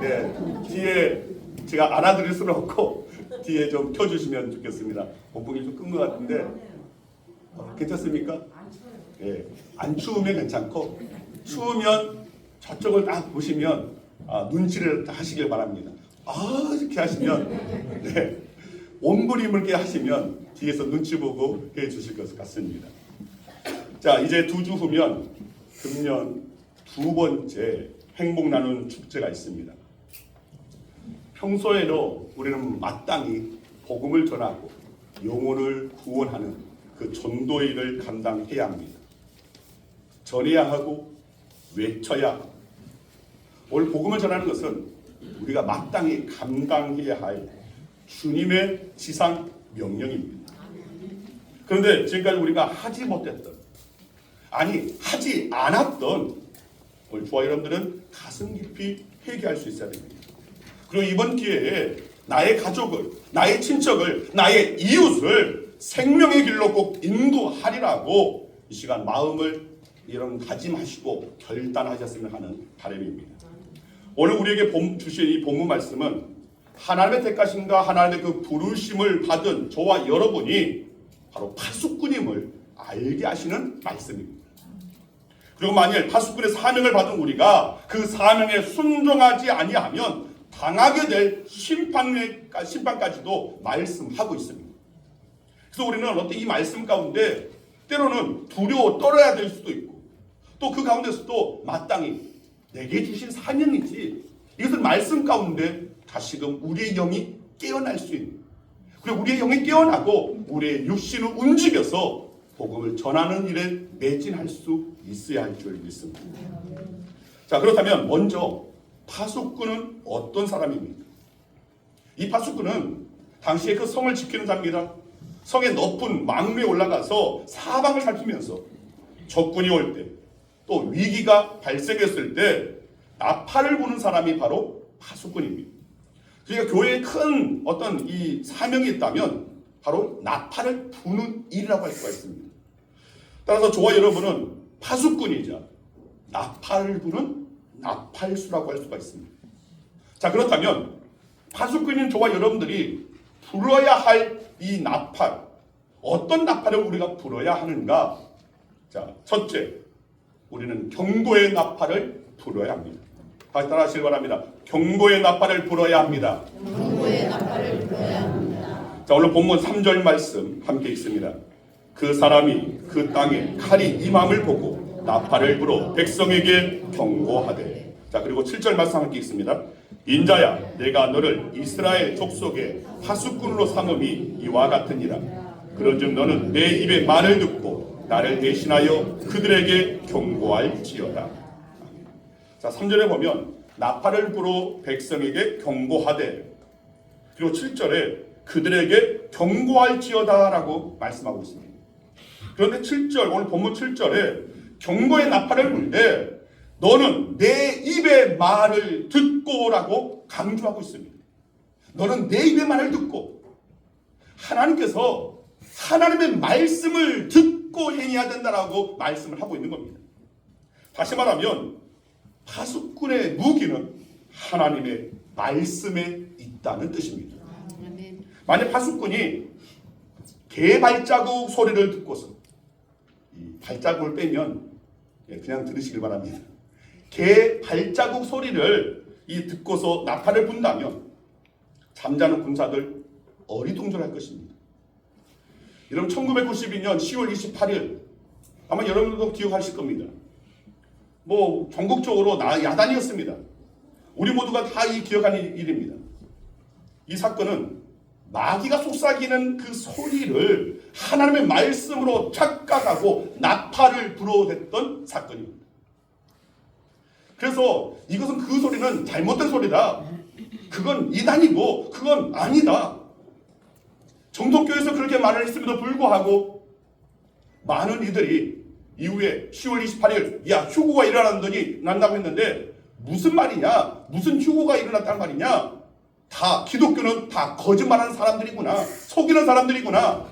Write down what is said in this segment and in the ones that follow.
네, 뒤에 제가 안아드릴 수는 없고 뒤에 좀 켜주시면 좋겠습니다. 복풍이 좀 끈 것 같은데 괜찮습니까? 네, 안 추우면 괜찮고 추우면 저쪽을 딱 보시면 눈치를 하시길 바랍니다. 이렇게 하시면 네, 몸부림을 하시면 뒤에서 눈치 보고 해주실 것 같습니다. 자, 이제 2주 후면 금년 2번째 행복 나눔 축제가 있습니다. 평소에도 우리는 마땅히 복음을 전하고 영혼을 구원하는 그 전도 일을 감당해야 합니다. 전해야 하고 외쳐야 하고 오늘 복음을 전하는 것은 우리가 마땅히 감당해야 할 주님의 지상 명령입니다. 그런데 지금까지 우리가 하지 못했던 하지 않았던 우리 주와 여러분들은 가슴 깊이 회개할 수 있어야 됩니다. 그리고 이번 기회에 나의 가족을, 나의 친척을, 나의 이웃을 생명의 길로 꼭 인도하리라고 이 시간 마음을 이런 다짐하시고 결단하셨으면 하는 바람입니다. 오늘 우리에게 주신 이 본문 말씀은 하나님의 택하심과 하나님의 그 부르심을 받은 저와 여러분이 바로 파수꾼임을 알게 하시는 말씀입니다. 그리고 만일 파수꾼의 사명을 받은 우리가 그 사명에 순종하지 아니하면 당하게 될 심판까지도 말씀하고 있습니다. 그래서 우리는 어떤 이 말씀 가운데 때로는 두려워 떨어야 될 수도 있고 또 그 가운데서도 마땅히 내게 주신 사명이지 이것은 말씀 가운데 다시금 우리의 영이 깨어날 수 있는 그리고 우리의 영이 깨어나고 우리의 육신을 움직여서 복음을 전하는 일에 매진할 수 있어야 할 줄 믿습니다. 자, 그렇다면 먼저 파수꾼은 어떤 사람입니까? 이 파수꾼은 당시에 그 성을 지키는 자입니다. 성의 높은 망루에 올라가서 사방을 살피면서 적군이 올 때 또 위기가 발생했을 때 나팔을 부는 사람이 바로 파수꾼입니다. 그러니까 교회에 큰 어떤 이 사명이 있다면 바로 나팔을 부는 일이라고 할 수가 있습니다. 따라서 저와 여러분은 파수꾼이자 나팔을 부는 나팔수라고 할 수가 있습니다. 자, 그렇다면 파수꾼인 저와 여러분들이 불어야 할 이 나팔, 어떤 나팔을 우리가 불어야 하는가? 자, 첫째, 우리는 경고의 나팔을 불어야 합니다. 다시 따라 하시기 바랍니다. 경고의 나팔을 불어야 합니다. 경고의 나팔을 불어야 합니다. 자, 오늘 본문 3절 말씀 함께 있습니다. 그 사람이 그 땅에 칼이 임함을 보고 나팔을 불어 백성에게 경고하되. 자, 그리고 7절 말씀 함께 있습니다. 인자야, 내가 너를 이스라엘 족속의 파수꾼으로 삼음이 이와 같으니라. 그런즉 너는 내 입의 말을 듣고 나를 대신하여 그들에게 경고할지어다. 자, 3절에 보면 나팔을 불어 백성에게 경고하되, 그리고 7절에 그들에게 경고할지어다 라고 말씀하고 있습니다. 그런데 7절, 오늘 본문 7절에 경고의 나팔을 불 때 너는 내 입의 말을 듣고 라고 강조하고 있습니다. 너는 내 입의 말을 듣고, 하나님께서 하나님의 말씀을 듣고 행해야 된다라고 말씀을 하고 있는 겁니다. 다시 말하면 파수꾼의 무기는 하나님의 말씀에 있다는 뜻입니다. 만약 파수꾼이 개 발자국 소리를 듣고서 이 발자국을 빼면 그냥 들으시길 바랍니다. 개 발자국 소리를 듣고서 나팔을 분다면 잠자는 군사들 어리둥절할 것입니다. 여러분 1992년 10월 28일 아마 여러분들도 기억하실 겁니다. 전국적으로 야단이었습니다. 우리 모두가 다 기억하는 일입니다. 이 사건은 마귀가 속삭이는 그 소리를 하나님의 말씀으로 착각하고 나팔을 불어댔던 사건입니다. 그래서 이것은 그 소리는 잘못된 소리다. 그건 이단이고 그건 아니다. 정통교회에서 그렇게 말을 했음에도 불구하고 많은 이들이 이후에 10월 28일 휴고가 난다고 했는데 무슨 말이냐? 무슨 휴고가 일어났단 말이냐? 다 기독교는 다 거짓말하는 사람들이구나. 속이는 사람들이구나.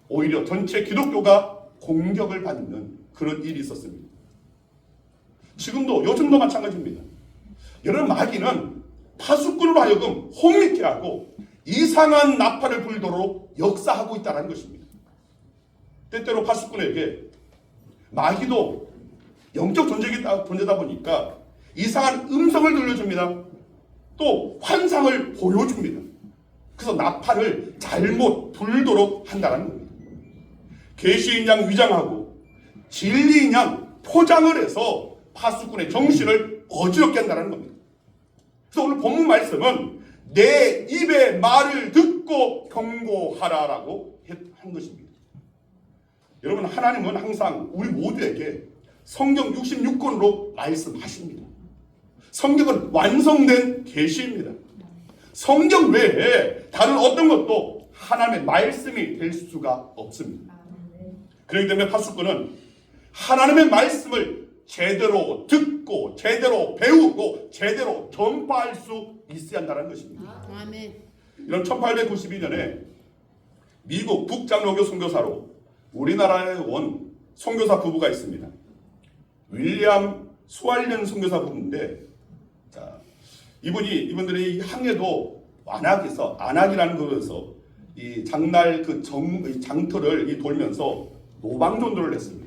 오히려 전체 기독교가 공격을 받는 그런 일이 있었습니다. 지금도 요즘도 마찬가지입니다. 여러분 마귀는 파수꾼으로 하여금 혼미케 하고 이상한 나팔을 불도록 역사하고 있다는 것입니다. 때때로 파수꾼에게 마귀도 영적 존재다 보니까 이상한 음성을 들려줍니다. 또 환상을 보여줍니다. 그래서 나팔을 잘못 불도록 한다는 겁니다. 계시인 양 위장하고 진리인 양 포장을 해서 파수꾼의 정신을 어지럽게 한다는 겁니다. 그래서 오늘 본문 말씀은 내 입의 말을 듣고 경고하라라고 한 것입니다. 여러분, 하나님은 항상 우리 모두에게 성경 66권으로 말씀하십니다. 성경은 완성된 계시입니다. 성경 외에 다른 어떤 것도 하나님의 말씀이 될 수가 없습니다. 그렇기 때문에 파수꾼은 하나님의 말씀을 제대로 듣고 제대로 배우고 제대로 전파할 수 있어야 한다는 것입니다. 아멘. 이런 1892년에 미국 북장로교 선교사로 우리나라에 온 선교사 부부가 있습니다. 윌리엄 수알련 선교사 부부인데, 자, 이분들이 항해도 안악이라는 곳에서 이 장날 장터를 돌면서 노방전도를 했습니다.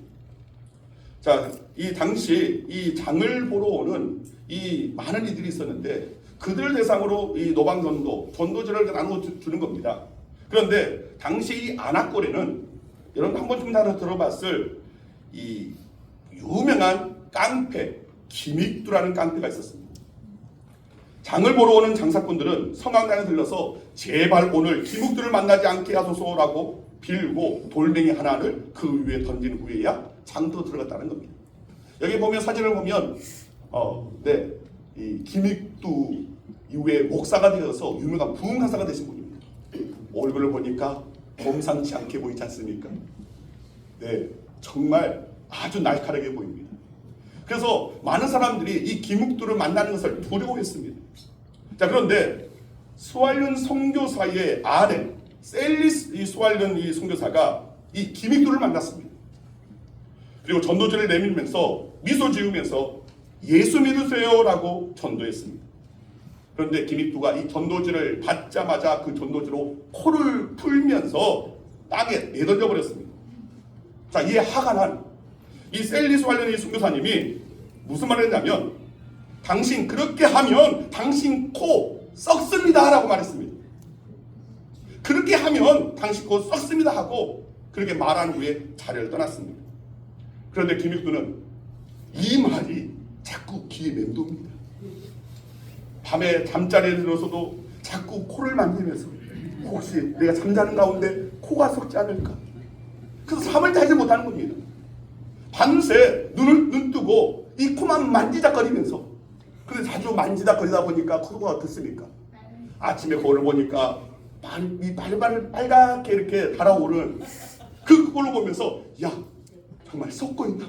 자, 이 당시 이 장을 보러 오는 이 많은 이들이 있었는데 그들을 대상으로 이 전도지를 나누어 주는 겁니다. 그런데 당시 이 안악골에는 여러분 한 번쯤 다 들어봤을 이 유명한 깡패 김익두라는 깡패가 있었습니다. 장을 보러 오는 장사꾼들은 성황당에 들러서 제발 오늘 김익두를 만나지 않게 하소서라고 빌고 돌멩이 하나를 그 위에 던진 후에야 장터로 들어갔다는 겁니다. 여기 보면 사진을 보면 이 김익두 이후에 목사가 되어서 유명한 부흥강사가 되신 분입니다. 얼굴을 보니까 범상치 않게 보이지 않습니까? 네, 정말 아주 날카롭게 보입니다. 그래서 많은 사람들이 이 김익두를 만나는 것을 두려워했습니다. 자, 그런데 수알련 선교사의 아내 셀리스 이 수알련 이 선교사가 이 김익두를 만났습니다. 그리고 전도지를 내밀면서 미소 지으면서 예수 믿으세요라고 전도했습니다. 그런데 김익두가 이 전도지를 받자마자 그 전도지로 코를 풀면서 땅에 내던져 버렸습니다. 자, 이에 화가 난 이 셀리스 관련의 선교사님이 무슨 말을 했냐면, 당신 그렇게 하면 당신 코 썩습니다 라고 말했습니다. 그렇게 하면 당신 코 썩습니다 하고 그렇게 말한 후에 자리를 떠났습니다. 그런데 김익두는 이 말이 자꾸 귀에 맴돕니다. 밤에 잠자리에 들어서도 자꾸 코를 만지면서 혹시 내가 잠자는 가운데 코가 썩지 않을까? 그래서 잠을 자지 못하는 겁니다. 밤새 눈 뜨고 이 코만 만지작거리면서, 그런데 자주 만지작거리다 보니까 코가 어떻습니까? 아침에 거울을 보니까 빨갛게 이렇게 달아오른 그 꼴을 보면서 야, 정말 썩고 있나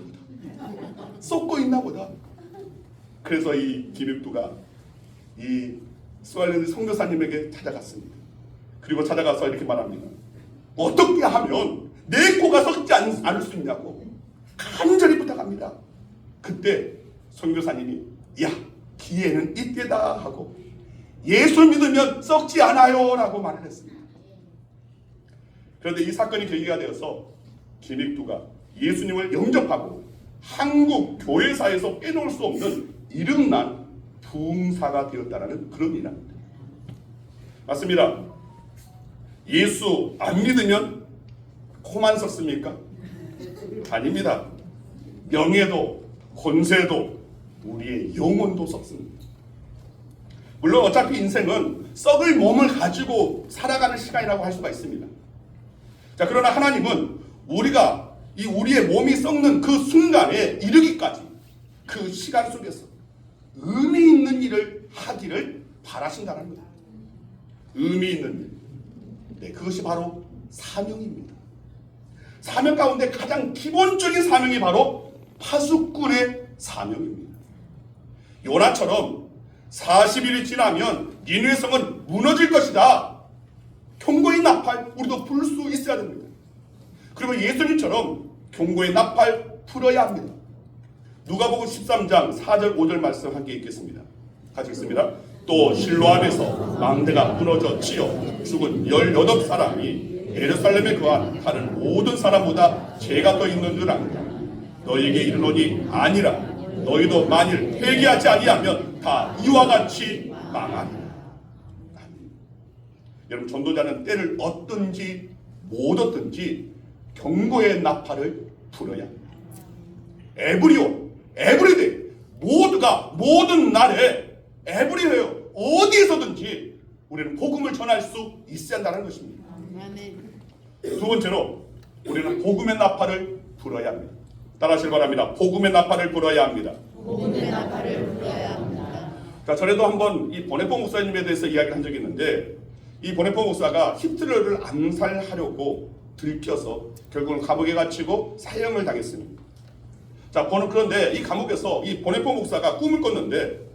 보다. 그래서 이 김익두가 이 수알련 선교사님에게 찾아갔습니다. 그리고 찾아가서 이렇게 말합니다. 어떻게 하면 내 코가 썩지 않을 수 있냐고 간절히 부탁합니다. 그때 선교사님이 야, 기회는 이때다 하고 예수 믿으면 썩지 않아요 라고 말을 했습니다. 그런데 이 사건이 계기가 되어서 김익두가 예수님을 영접하고 한국 교회사에서 빼놓을 수 없는 이름난 부흥사가 되었다는 그런 일입니다. 맞습니다. 예수 안 믿으면 코만 썩습니까? 아닙니다. 명예도 권세도 우리의 영혼도 썩습니다. 물론 어차피 인생은 썩을 몸을 가지고 살아가는 시간이라고 할 수가 있습니다. 자, 그러나 하나님은 우리가 우리의 몸이 썩는 그 순간에 이르기까지 그 시간 속에서 의미 있는 일을 하기를 바라신다는 겁니다. 의미 있는 일. 네, 그것이 바로 사명입니다. 사명 가운데 가장 기본적인 사명이 바로 파수꾼의 사명입니다. 요나처럼 40일이 지나면 니느웨 성은 무너질 것이다. 경고의 나팔 우리도 불 수 있어야 됩니다. 그리고 예수님처럼 경고의 나팔 풀어야 합니다. 누가복음 13장 4절 5절 말씀 함께 읽겠습니다. 같이 읽습니다. 또 실로암에서 망대가 무너져 치여 죽은 18사람이 예루살렘에 거한 다른 모든 사람보다 죄가 더 있는 줄 안다. 너희에게 이르노니 아니라 너희도 만일 회개하지 아니하면 다 이와 같이 망하리라. 여러분, 전도자는 때를 얻든지 못 얻든지 경고의 나팔을 불어야 합니다. 에브리데이 모두가 모든 날에 에브리웨어 어디에서든지 우리는 복음을 전할 수 있어야 한다는 것입니다. 두 번째로 우리는 복음의 나팔을 불어야 합니다. 따라하시기 바랍니다. 복음의 나팔을 불어야 합니다. 복음의 나팔을 불어야 합니다. 자, 전에도 한번 이 보네포 목사님에 대해서 이야기를 한 적이 있는데, 이 보네포 목사가 히틀러를 암살하려고 들켜서 결국은 감옥에 갇히고 사형을 당했습니다. 자, 그런데 이 감옥에서 이 보네포 목사가 꿈을 꿨는데,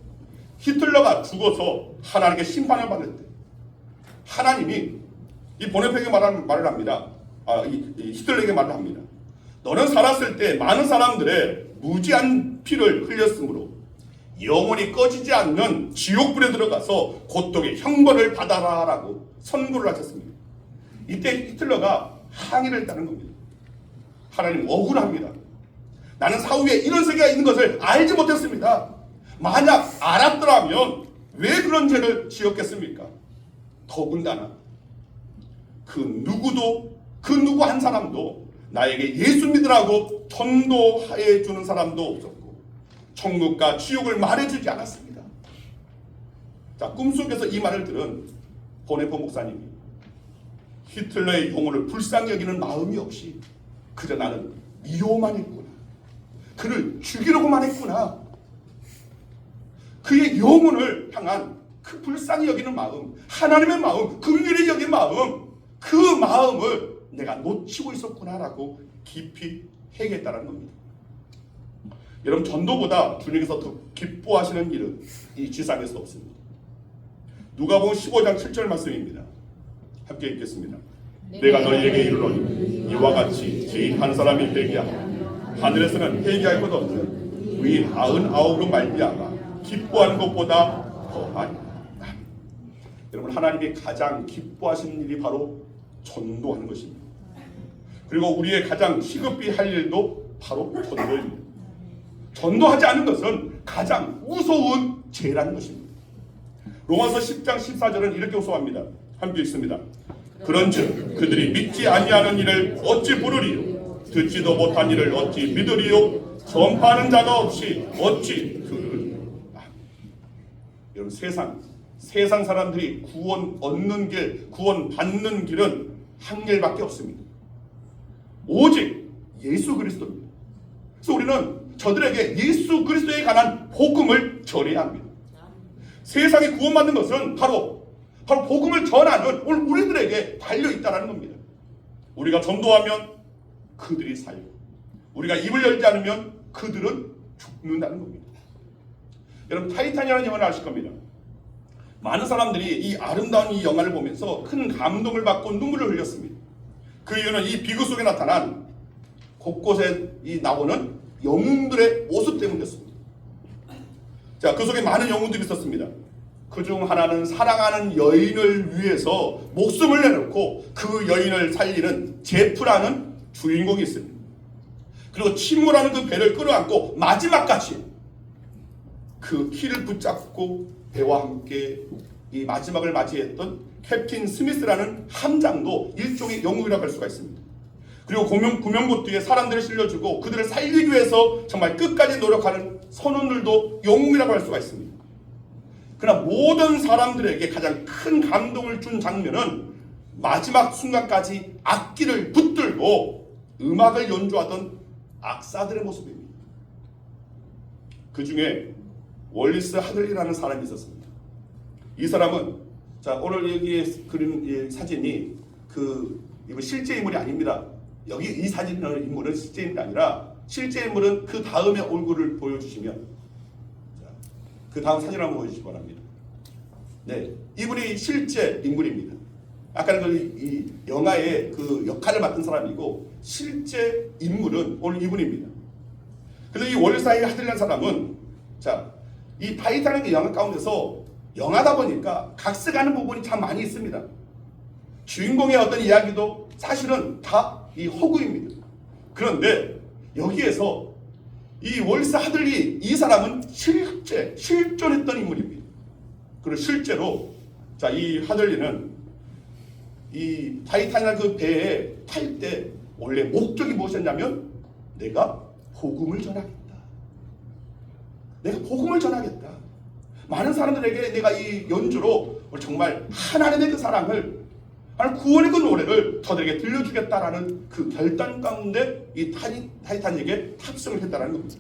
히틀러가 죽어서 하나님께 심판을 받을 때 하나님이 이 보네포에게 말을 합니다. 이 히틀러에게 말을 합니다. 너는 살았을 때 많은 사람들의 무지한 피를 흘렸으므로 영원히 꺼지지 않는 지옥불에 들어가서 고통의 형벌을 받아라라고 선고를 하셨습니다. 이때 히틀러가 항의를 했다는 겁니다. 하나님, 억울합니다. 나는 사후에 이런 세계가 있는 것을 알지 못했습니다. 만약 알았더라면 왜 그런 죄를 지었겠습니까? 더군다나 그 누구 한 사람도 나에게 예수 믿으라고 전도해 주는 사람도 없었고 천국과 지옥을 말해주지 않았습니다. 자, 꿈속에서 이 말을 들은 보네포 목사님이 히틀러의 영혼을 불쌍히 여기는 마음이 없이 그저 나는 미워만 했구나, 그를 죽이려고만 했구나, 그의 영혼을 향한 그 불쌍히 여기는 마음, 하나님의 마음, 긍휼히 여긴 마음, 그 마음을 내가 놓치고 있었구나라고 깊이 회개했다는 겁니다. 여러분, 전도보다 주님께서 더 기뻐하시는 일은 이 지상에서 없습니다. 누가복음 15장 7절 말씀입니다. 함께 읽겠습니다. 내가 너희에게 이르노니 이와 같이 죄인 한 사람이 회개하면 하늘에서는 회개할 것 없는 의인 99으로 말미암아 기뻐하는 것보다 더하리라. 여러분, 하나님이 가장 기뻐하시는 일이 바로 전도하는 것입니다. 그리고 우리의 가장 시급히 할 일도 바로 전도입니다. 전도하지 않는 것은 가장 무서운 죄라는 것입니다. 로마서 10장 14절은 이렇게 호소합니다. 함께 읽습니다. 그런즉 그들이 믿지 아니하는 일을 어찌 부르리요? 듣지도 못한 일을 어찌 믿으리요? 전파하는 자가 없이 어찌 들으리요? 여러분, 세상 사람들이 구원 얻는 길, 구원 받는 길은 한 길밖에 없습니다. 오직 예수 그리스도입니다. 그래서 우리는 저들에게 예수 그리스도에 관한 복음을 전해야 합니다. 세상에 구원받는 것은 바로 복음을 전하는 우리들에게 달려있다는 겁니다. 우리가 전도하면 그들이 살고, 우리가 입을 열지 않으면 그들은 죽는다는 겁니다. 여러분, 타이탄이라는 영화를 아실 겁니다. 많은 사람들이 이 아름다운 이 영화를 보면서 큰 감동을 받고 눈물을 흘렸습니다. 그 이유는 이 비극 속에 나타난 곳곳에 나오는 영웅들의 모습 때문이었습니다. 자, 그 속에 많은 영웅들이 있었습니다. 그중 하나는 사랑하는 여인을 위해서 목숨을 내놓고 그 여인을 살리는 제프라는 주인공이 있습니다. 그리고 침몰하는 그 배를 끌어안고 마지막까지 그 키를 붙잡고 배와 함께 이 마지막을 맞이했던 캡틴 스미스라는 함장도 일종의 영웅이라고 할 수가 있습니다. 그리고 구명보 뒤에 사람들을 실려주고 그들을 살리기 위해서 정말 끝까지 노력하는 선원들도 영웅이라고 할 수가 있습니다. 그러나 모든 사람들에게 가장 큰 감동을 준 장면은 마지막 순간까지 악기를 붙들고 음악을 연주하던 악사들의 모습입니다. 그 중에 월리스 하들리라는 사람이 있었습니다. 이 사람은, 자, 오늘 여기에 그린 이 사진이 이거 실제 인물이 아닙니다. 여기 이 사진의 인물은 실제 인물이 아니라, 실제 인물은 그 다음에 얼굴을 보여주시면, 자, 그 다음 사진 한번 보여주시기 바랍니다. 네, 이분이 실제 인물입니다. 아까는 이 영화의 그 역할을 맡은 사람이고, 실제 인물은 오늘 이분입니다. 그래서 이 월리스 하들리라는 사람은, 자, 이 타이타닉 영화 가운데서 영화다 보니까 각색하는 부분이 참 많이 있습니다. 주인공의 어떤 이야기도 사실은 다 이 허구입니다. 그런데 여기에서 이 월세 하들리 이 사람은 실존했던 인물입니다. 그리고 실제로 자, 이 하들리는 이 타이타닉 그 배에 탈 때 원래 목적이 무엇이었냐면 내가 복음을 전하겠다. 내가 복음을 전하겠다. 많은 사람들에게 내가 이 연주로 정말 하나님의 그 사랑을, 구원의 그 노래를 저들에게 들려주겠다라는 그 결단 가운데 이 타이타닉에 탑승을 했다라는 겁니다.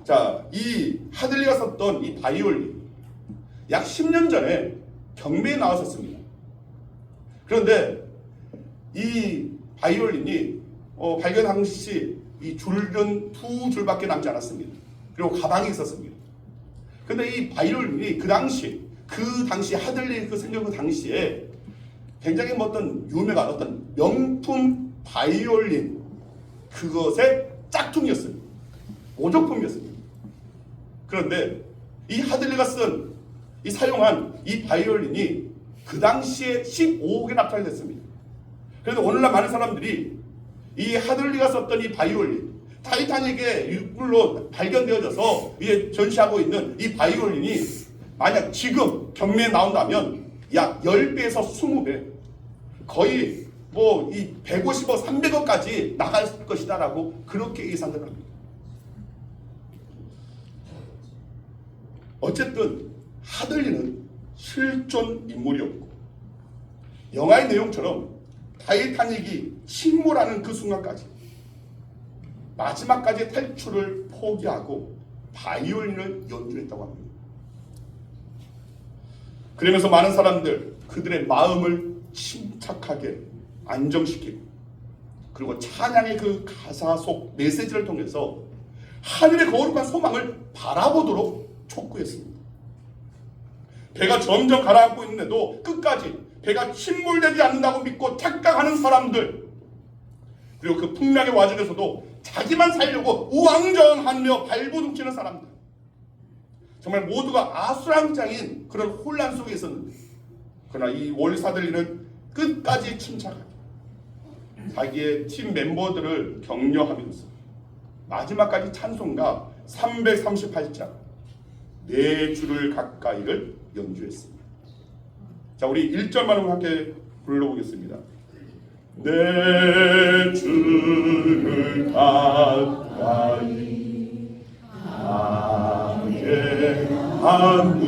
자, 이 하들리가 썼던 이 바이올린 약 10년 전에 경매에 나왔었습니다. 그런데 이 바이올린이 발견 당시 이 줄은 2줄밖에 남지 않았습니다. 그리고 가방이 있었습니다. 근데 이 바이올린이 그 당시 하들리 그 생겨 그 당시에 굉장히 어떤 유명한 어떤 명품 바이올린 그것의 짝퉁이었습니다. 모조품이었습니다. 그런데 이 하들리가 사용한 이 바이올린이 그 당시에 15억에 납찰됐습니다. 그래서 오늘날 많은 사람들이 이 하들리가 썼던 이 바이올린, 타이타닉의 물로 발견되어져서 이제 전시하고 있는 이 바이올린이 만약 지금 경매에 나온다면 약 10배에서 20배, 거의 이 150억, 300억까지 나갈 것이다라고 그렇게 예상을 합니다. 어쨌든 하들리는 실존 인물이었고 영화의 내용처럼 타이타닉이 침몰하는 그 순간까지 마지막까지 탈출을 포기하고 바이올린을 연주했다고 합니다. 그러면서 많은 사람들 그들의 마음을 침착하게 안정시키고 그리고 찬양의 그 가사 속 메시지를 통해서 하늘의 거룩한 소망을 바라보도록 촉구했습니다. 배가 점점 가라앉고 있는데도 끝까지 배가 침몰되지 않는다고 믿고 착각하는 사람들, 그리고 그 풍랑의 와중에서도 자기만 살려고 우왕좌왕하며 발버둥치는 사람들, 정말 모두가 아수랑장인 그런 혼란 속에 있었는데 그러나 이 월사들리는 끝까지 침착하게 자기의 팀 멤버들을 격려하면서 마지막까지 찬송가 338장 4줄을 가까이를 연주했습니다. 자, 우리 1절만 함께 불러보겠습니다. 내 주를 가까이 하게 하는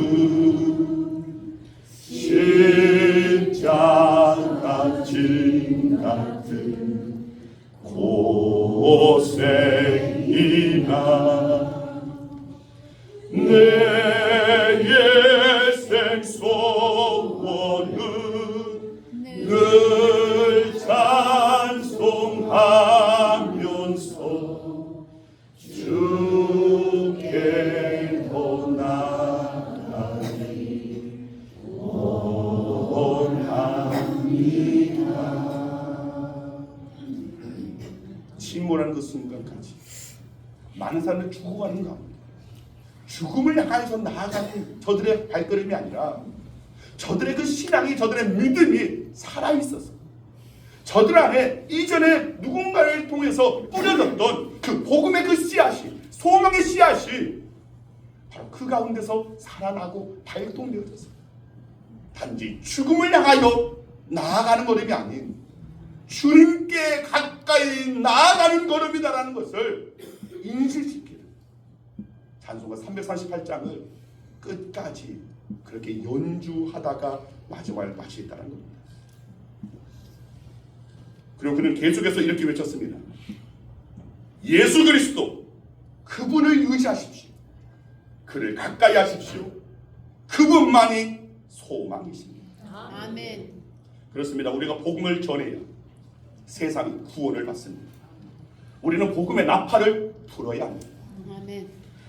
십자가 진 같은 고생이나 내 예생 소원은 늘 찬송하면서 주께로 나가기 원합니다. 침몰하는 그 순간까지 많은 사람들이 죽어가는 가운데 죽음을 향해서 나아가는 저들의 발걸음이 아니라 저들의 그 신앙이, 저들의 믿음이 살아있어서 저들 안에 이전에 누군가를 통해서 뿌려졌던 그 복음의 그 씨앗이, 소망의 씨앗이 바로 그 가운데서 살아나고 발동되어졌어요. 단지 죽음을 향하여 나아가는 걸음이 아닌 주님께 가까이 나아가는 걸음이다라는 것을 인식시키는 찬송가 338장을 끝까지 그렇게 연주하다가 마지막을 마치겠다는 겁니다. 그리고 그는 계속해서 이렇게 외쳤습니다. 예수 그리스도, 그분을 의지하십시오. 그를 가까이 하십시오. 그분만이 소망이십니다. 아멘. 그렇습니다. 우리가 복음을 전해야 세상이 구원을 받습니다. 우리는 복음의 나팔을 불어야 합니다. 아멘.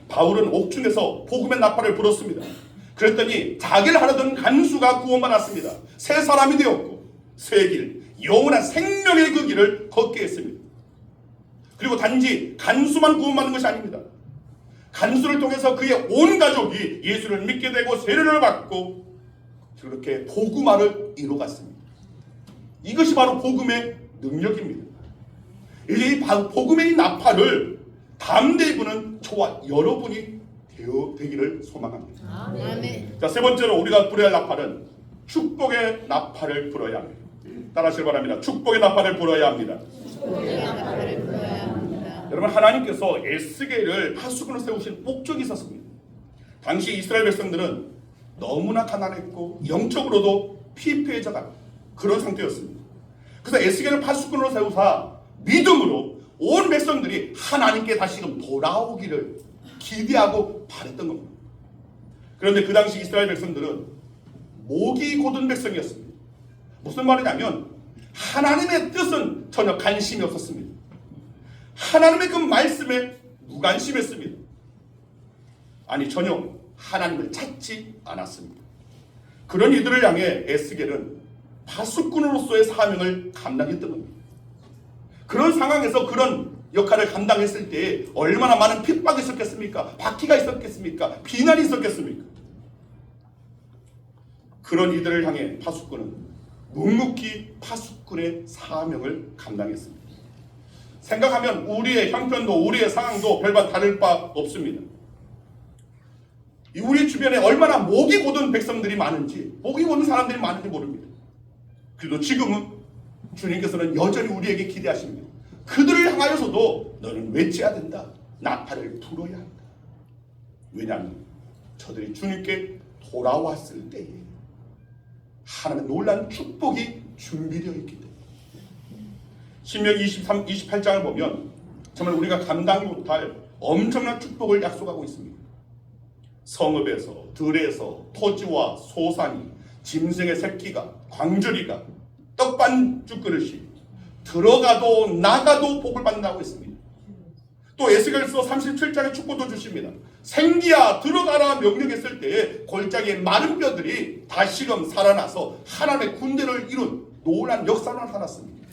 바울은 옥중에서 복음의 나팔을 불었습니다. 그랬더니 자기를 하려던 간수가 구원받았습니다. 새 사람이 되었고 새 길, 영원한 생명의 그 길을 걷게 했습니다. 그리고 단지 간수만 구원받는 것이 아닙니다. 간수를 통해서 그의 온 가족이 예수를 믿게 되고 세례를 받고 그렇게 복음화를 이루어갔습니다. 이것이 바로 복음의 능력입니다. 이제 이 복음의 나팔을 담대히 부는 저와 여러분이 되기를 소망합니다. 아멘. 자, 세 번째로 우리가 불어야 할 나팔은 축복의 나팔을 불어야 합니다. 따라하시기 바랍니다. 축복의 나팔을 불어야 합니다. 축복의 나팔을 불어야 합니다. 여러분, 하나님께서 에스겔을 파수꾼으로 세우신 목적이 있었습니다. 당시 이스라엘 백성들은 너무나 가난했고 영적으로도 피폐해져간 그런 상태였습니다. 그래서 에스겔을 파수꾼으로 세우사 믿음으로 온 백성들이 하나님께 다시금 돌아오기를 기대하고 바랬던 겁니다. 그런데 그 당시 이스라엘 백성들은 목이 곧은 백성이었습니다. 무슨 말이냐면 하나님의 뜻은 전혀 관심이 없었습니다. 하나님의 그 말씀에 무관심했습니다. 아니, 전혀 하나님을 찾지 않았습니다. 그런 이들을 향해 에스겔은 파수꾼으로서의 사명을 감당했던 겁니다. 그런 상황에서 그런 역할을 감당했을 때 얼마나 많은 핍박이 있었겠습니까? 박해가 있었겠습니까? 비난이 있었겠습니까? 그런 이들을 향해 파수꾼은 묵묵히 파수꾼의 사명을 감당했습니다. 생각하면 우리의 형편도 우리의 상황도 별반 다를 바 없습니다. 우리 주변에 얼마나 목이 곧은 백성들이 많은지, 목이 곧은 사람들이 많은지 모릅니다. 그래도 지금은 주님께서는 여전히 우리에게 기대하십니다. 그들을 향하여서도 너는 외쳐야 된다. 나팔을 불어야 한다. 왜냐하면 저들이 주님께 돌아왔을 때에 하나님의 놀라운 축복이 준비되어 있기 때문에. 신명기 28장을 보면 정말 우리가 감당 못할 엄청난 축복을 약속하고 있습니다. 성읍에서, 들에서, 토지와 소산이, 짐승의 새끼가, 광주리가, 떡반죽 그릇이 들어가도 나가도 복을 받는다고 했습니다. 또 에스겔서 37장에 축복도 주십니다. 생기야 들어가라 명령했을 때에 골짜기의 마른 뼈들이 다시금 살아나서 하나님의 군대를 이룬 놀라운 역사를 나타났습니다.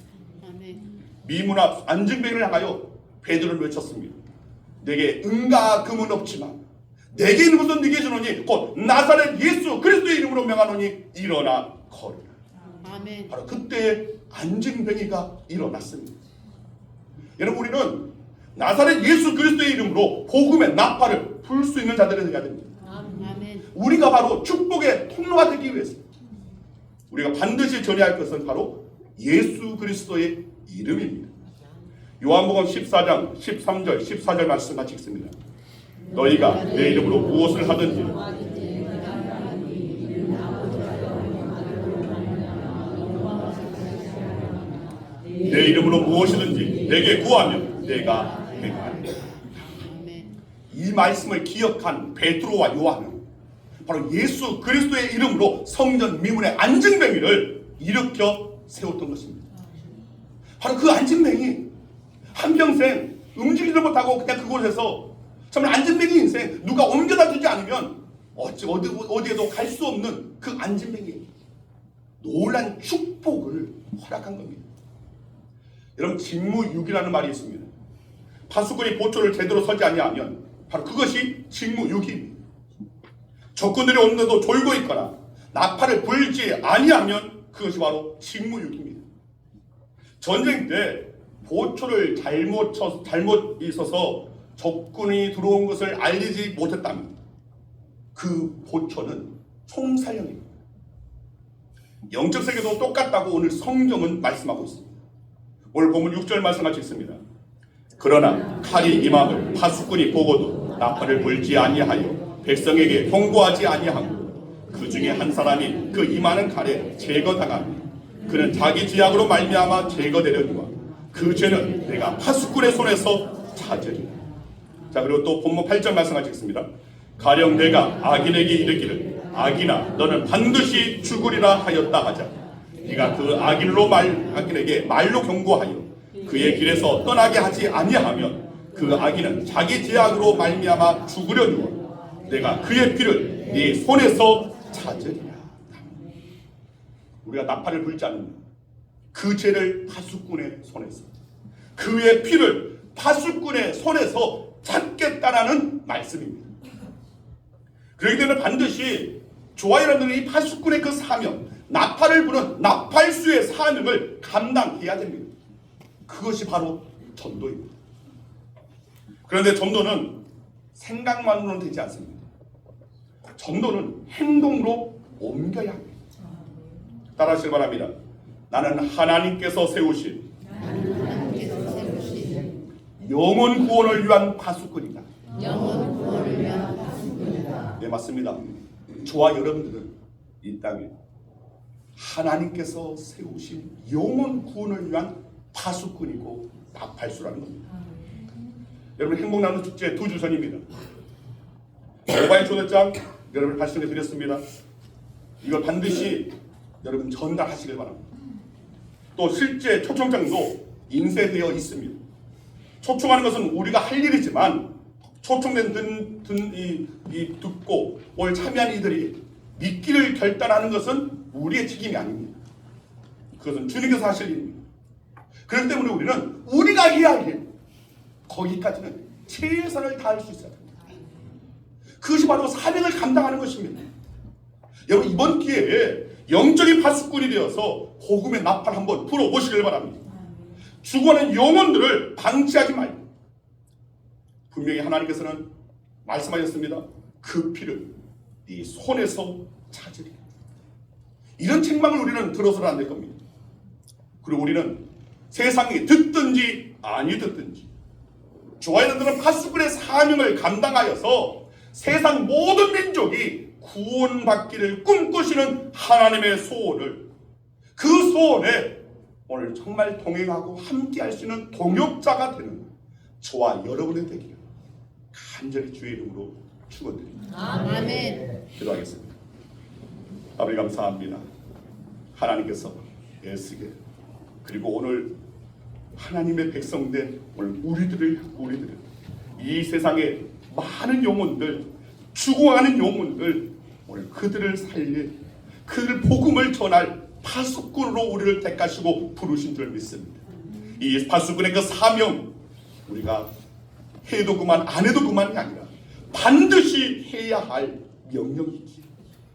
미문 앞 안증뱅이를 향하여 베드로는 외쳤습니다. 내게 은과 금은 없지만 내게 있는 것은 네게 주노니 곧 나사렛 예수 그리스도의 이름으로 명하노니 일어나 걸으라. 아멘. 바로 그때 안증뱅이가 일어났습니다. 여러분, 우리는 나사렛 예수 그리스도의 이름으로 복음의 나팔을 불 수 있는 자들이 되어야 됩니다. 아멘. 우리가 바로 축복의 통로가 되기 위해서 우리가 반드시 전해야 할 것은 바로 예수 그리스도의 이름입니다. 요한복음 14장 13절 14절 말씀 같이 읽습니다. 너희가 내 이름으로 무엇을 하든지 내 이름으로 무엇이든지 내게 구하면 내가 행하리라. 이 말씀을 기억한 베드로와 요한은 바로 예수 그리스도의 이름으로 성전 미문의 안증뱅이를 일으켜 세웠던 것입니다. 바로 그 안증뱅이 한평생 움직이지 못하고 그냥 그곳에서 정말 안증뱅이 인생 누가 옮겨다 주지 않으면 어디에도 갈 수 없는 그 안증뱅이 놀란 축복을 허락한 겁니다. 여러분, 직무유기라는 말이 있습니다. 파수꾼이 보초를 제대로 서지 아니하면 바로 그것이 직무유기입니다. 적군들이 오는데도 졸고 있거나 나팔을 불지 아니하면 그것이 바로 직무유기입니다. 전쟁 때 보초를 잘못 있어서 적군이 들어온 것을 알리지 못했다면 그 보초는 총살령입니다. 영적 세계도 똑같다고 오늘 성경은 말씀하고 있습니다. 오늘 본문 6절 말씀 같이 있습니다. 그러나 칼이 임함을 파수꾼이 보고도 나팔을 불지 아니하여 백성에게 통보하지 아니하고 그 중에 한 사람이 그 임하는 칼에 제거당하니 그는 자기 지약으로 말미암아 제거되려니와 그 죄는 내가 파수꾼의 손에서 찾으리라. 자, 그리고 또 본문 8절 말씀 같이 읽습니다. 가령 내가 악인에게 이르기를 악인아 너는 반드시 죽으리라 하였다 하자 네가 그 악인에게 말로 경고하여 그의 길에서 떠나게 하지 아니하면 그 악인은 자기 죄악으로 말미암아 죽으려니와 내가 그의 피를 네 손에서 찾으리라. 우리가 나팔을 불지 않으면 그 죄를 파수꾼의 손에서, 그의 피를 파수꾼의 손에서 찾겠다라는 말씀입니다. 그렇기 때문에 반드시 저와 여러분들이 이 파수꾼의 그 사명, 나팔을 부는 나팔수의 사명을 감당해야 됩니다. 그것이 바로 전도입니다. 그런데 전도는 생각만으로는 되지 않습니다. 전도는 행동으로 옮겨야 합니다. 따라하시기 바랍니다. 나는 하나님께서 세우신 영혼 구원을 위한 파수꾼이다. 영혼 구원을 위한 파수꾼이다. 네, 맞습니다. 저와 여러분들은 이 땅에 하나님께서 세우신 영혼 구원을 위한 파수꾼이고 나팔수라는 겁니다. 여러분, 행복나눔 축제 2주 전입니다. 모바일 초대장 여러분 발송해 드렸습니다. 이걸 반드시 여러분 전달하시길 바랍니다. 또 실제 초청장도 인쇄되어 있습니다. 초청하는 것은 우리가 할 일이지만 초청된 듣고 오늘 참여한 이들이 믿기를 결단하는 것은 우리의 책임이 아닙니다. 그것은 주님께서 하실 일입니다. 그렇기 때문에 우리는 우리가 해야 할 일, 거기까지는 최선을 다할 수 있어야 됩니다. 그것이 바로 사명을 감당하는 것입니다. 여러분, 이번 기회에 영적인 파수꾼이 되어서 복음의 나팔 한번 불어보시길 바랍니다. 죽어가는 영혼들을 방치하지 말고, 분명히 하나님께서는 말씀하셨습니다. 그 피를 네 손에서 찾으리. 이런 책망을 우리는 들어서는 안 될 겁니다. 그리고 우리는 세상이 듣든지 아니 듣든지 저와 여러분들은 파수꾼의 사명을 감당하여서 세상 모든 민족이 구원받기를 꿈꾸시는 하나님의 소원을, 그 소원에 오늘 정말 동행하고 함께 할 수 있는 동역자가 되는 저와 여러분의 되기를 간절히 주의 이름으로 축원드립니다. 아멘. 기도하겠습니다. 아버지 감사합니다. 하나님께서 애쓰게, 그리고 오늘 하나님의 백성된 오늘 우리들을 이 세상에 많은 영혼들, 죽어가는 영혼들, 오늘 그들을 살릴, 그들 복음을 전할 파수꾼으로 우리를 택하시고 부르신 줄 믿습니다. 이 파수꾼의 그 사명, 우리가 해도 그만 안 해도 그만이 아니라 반드시 해야 할 명령이기에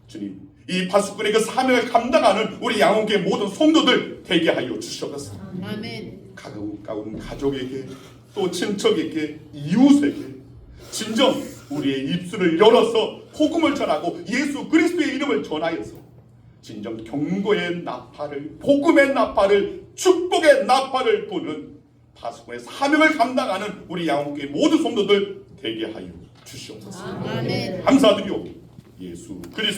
주님, 이 파수꾼의 그 사명을 감당하는 우리 양원교회 모든 성도들 되게 하여 주시옵소서. 아멘. 가까운 가족에게, 또 친척에게, 이웃에게 진정 우리의 입술을 열어서 복음을 전하고 예수 그리스도의 이름을 전하여서 진정 경고의 나팔을, 복음의 나팔을, 축복의 나팔을 부는 파수꾼의 사명을 감당하는 우리 양원교회 모든 성도들 되게 하여 주시옵소서. 아멘. 감사드리오 예수 그리스도